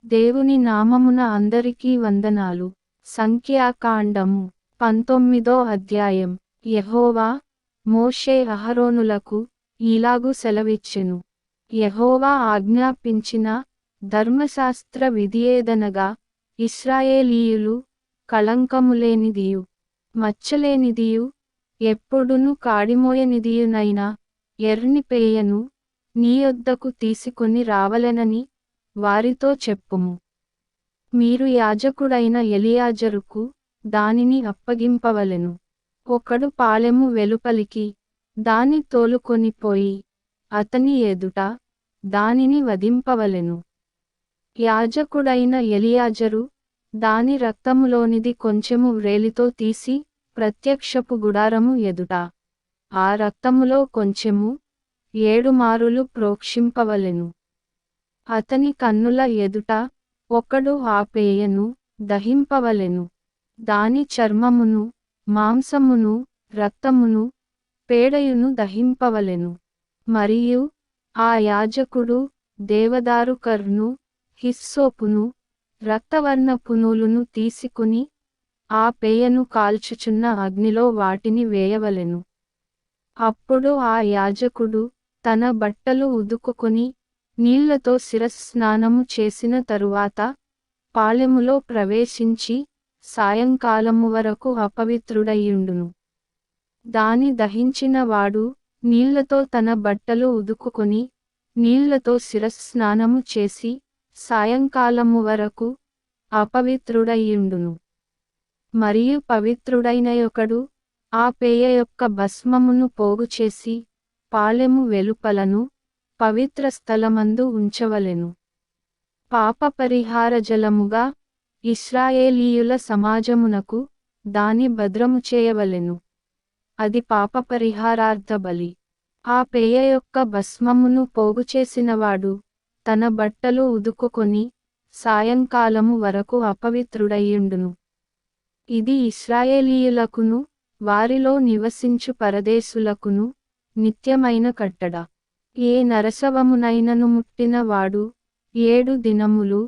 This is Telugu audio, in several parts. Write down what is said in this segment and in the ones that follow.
దేవుని నామమున అందరికీ వందనాలు. సంఖ్యాకాండము 19వ అధ్యాయం. యెహోవా మోషే అహరోనులకు ఈలాగు సెలవిచ్చెను. యెహోవా ఆజ్ఞాపించిన ధర్మశాస్త్ర విధియేదనగా, ఇశ్రాయేలీయులు కళంకములేనిదియు మచ్చలేనిదియు ఎప్పుడును కాడిమోయనిదియునైన ఎర్ని పేయను నీ యొద్దకు తీసుకొని రావలెనని వారితో చెప్పుము. మీరు యాజకుడైన ఎలియాజరుకు దానిని అప్పగింపవలెను. ఒకడు పాలెము వెలుపలికి దాని తోలుకొనిపోయి అతని ఎదుట దానిని వధింపవలెను. యాజకుడైన ఎలియాజరు దాని రక్తములోనిది కొంచెము వ్రేలితో తీసి ప్రత్యక్షపు గుడారము ఎదుట ఆ రక్తములో కొంచెము 7 మారులు ప్రోక్షింపవలెను. అతని కన్నుల ఎదుట ఒకడు ఆ పేయను దహింపవలెను. దాని చర్మమును, మాంసమును, రక్తమును, పేడయును దహింపవలెను. మరియు ఆ యాజకుడు దేవదారు కర్ను, హిస్సోపును, రక్తవర్ణపు నూలును తీసుకుని ఆ పేయను కాల్చుచున్న అగ్నిలో వాటిని వేయవలెను. అప్పుడు ఆ యాజకుడు తన బట్టలు ఉదుకుకొని నీళ్లతో శిరస్నానము చేసిన తరువాత పాళెములో ప్రవేశించి సాయంకాలము వరకు అపవిత్రుడయ్యుండును. దాని దహించిన వాడు నీళ్లతో తన బట్టలు ఉదుకుకొని నీళ్లతో శిరస్నానము చేసి సాయంకాలము వరకు అపవిత్రుడయ్యుండును. మరియు పవిత్రుడైన ఒకడు ఆ పేయ యొక్క భస్మమును పోగుచేసి పాళెము వెలుపలను పవిత్ర స్థలమందు ఉంచవలెను. పాపపరిహార జలముగా ఇశ్రాయేలీయుల సమాజమునకు దాని భద్రము చేయవలెను. అది పాపపరిహారార్థ బలి. ఆ పేయ యొక్క భస్మమును పోగుచేసినవాడు తన బట్టలు ఉదుకుకొని సాయంకాలము వరకు అపవిత్రుడయ్యుండును. ఇది ఇశ్రాయేలీయులకును వారిలో నివసించు పరదేశులకును నిత్యమైన కట్టడ. ఏ నరశవమునైనను ముట్టిన వాడు 7 దినములు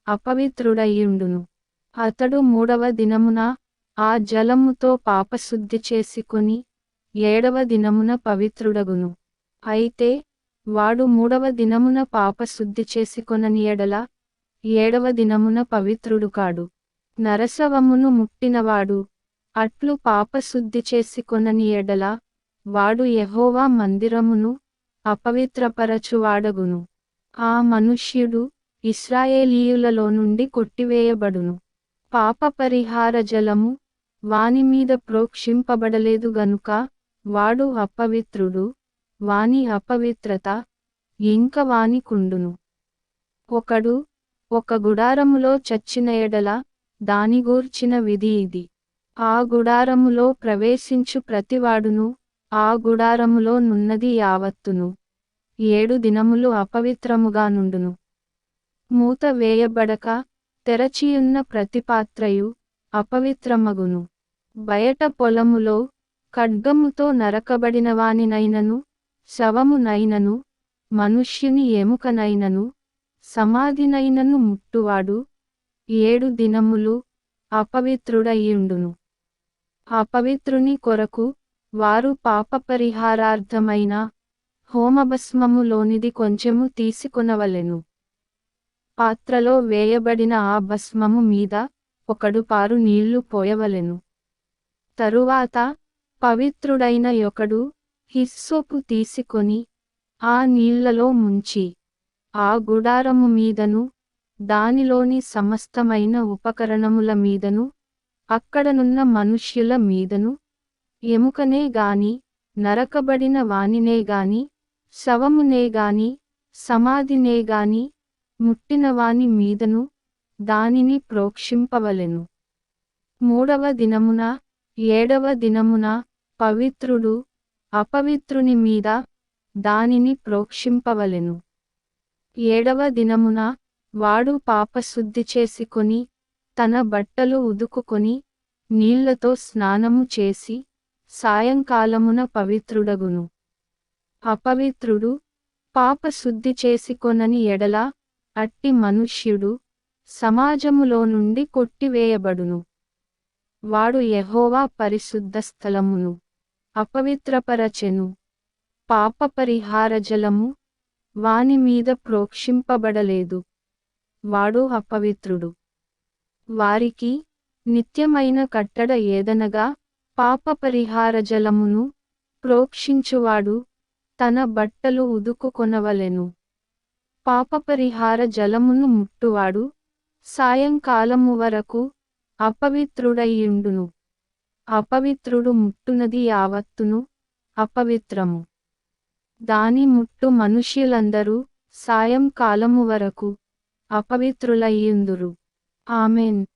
అపవిత్రుడయ్యుండును. అతడు 3వ దినమున ఆ జలముతో పాపశుద్ధి చేసుకొని 7వ దినమున పవిత్రుడగును. అయితే వాడు 3వ దినమున పాపశుద్ధి చేసుకొనని ఎడల 7వ దినమున పవిత్రుడు కాడు. నరశవమును ముట్టినవాడు అట్లు పాపశుద్ధి చేసుకొనని ఎడల వాడు యెహోవా మందిరమును అపవిత్రపరచువాడగును. ఆ మనుష్యుడు ఇశ్రాయేలీయులలో నుండి కొట్టివేయబడును. పాపపరిహార జలము వానిమీద ప్రోక్షింపబడలేదు గనుక వాడు అపవిత్రుడు. వాని అపవిత్రత ఇంక వానికుండును. ఒకడు ఒక గుడారములో చచ్చిన ఎడల దానిగూర్చిన విధి ఇది. ఆ గుడారములో ప్రవేశించు ప్రతివాడును ఆ గుడారములో నున్నది యావత్తును 7 దినములు అపవిత్రముగా నుండును. మూత వేయబడక తెరచియున్న ప్రతి పాత్రయు అపవిత్రమగును. బయట పొలములో ఖడ్గముతో నరకబడిన వానినైనను, శవమునైనను, మనుష్యుని ఎముకనైనను, సమాధినైనను ముట్టువాడు 7 దినములు అపవిత్రుడయ్యుండును. అపవిత్రుని కొరకు వారు పాపపరిహారార్థమైన హోమభస్మములోనిది కొంచెము తీసుకొనవలెను. పాత్రలో వేయబడిన ఆ భస్మము మీద ఒకడు పారు నీళ్లు పోయవలెను. తరువాత పవిత్రుడైన ఒకడు హిస్సోపు తీసుకొని ఆ నీళ్లలో ముంచి ఆ గుడారము మీదను దానిలోని సమస్తమైన ఉపకరణముల మీదను అక్కడనున్న మనుష్యుల మీదను ఎముకనే గాని నరకబడిన వానినే గాని శవమునే గాని సమాధినే గాని ముట్టిన వాని మీదను దానిని ప్రోక్షింపవలెను. 3వ దినమున 7వ దినమున పవిత్రుడు అపవిత్రుని మీద దానిని ప్రోక్షింపవలెను. 7వ దినమున వాడు పాపశుద్ధి చేసుకొని తన బట్టలు ఉదుకుకొని నీళ్లతో స్నానము చేసి సాయంకాలమున పవిత్రుడగును. అపవిత్రుడు పాపశుద్ధి చేసుకొనని ఎడల అట్టి మనుష్యుడు సమాజములో నుండి కొట్టివేయబడును. వాడు యెహోవా పరిశుద్ధ స్థలమును అపవిత్రపరచెను. పాపపరిహార జలము వాని మీద ప్రోక్షింపబడలేదు. వాడు అపవిత్రుడు. వారికి నిత్యమైన కట్టడ ఏదనగా పాపపరిహార జలమును ప్రోక్షించువాడు తన బట్టలు ఉదుకుకొనవలెను. పాపపరిహార జలమును ముట్టువాడు సాయంకాలము వరకు అపవిత్రుడైయుండును. అపవిత్రుడు ముట్టునది యావత్తును అపవిత్రము. దాని ముట్టు మనుష్యులందరూ సాయంకాలము వరకు అపవిత్రులయ్యుందురు. ఆమేన్.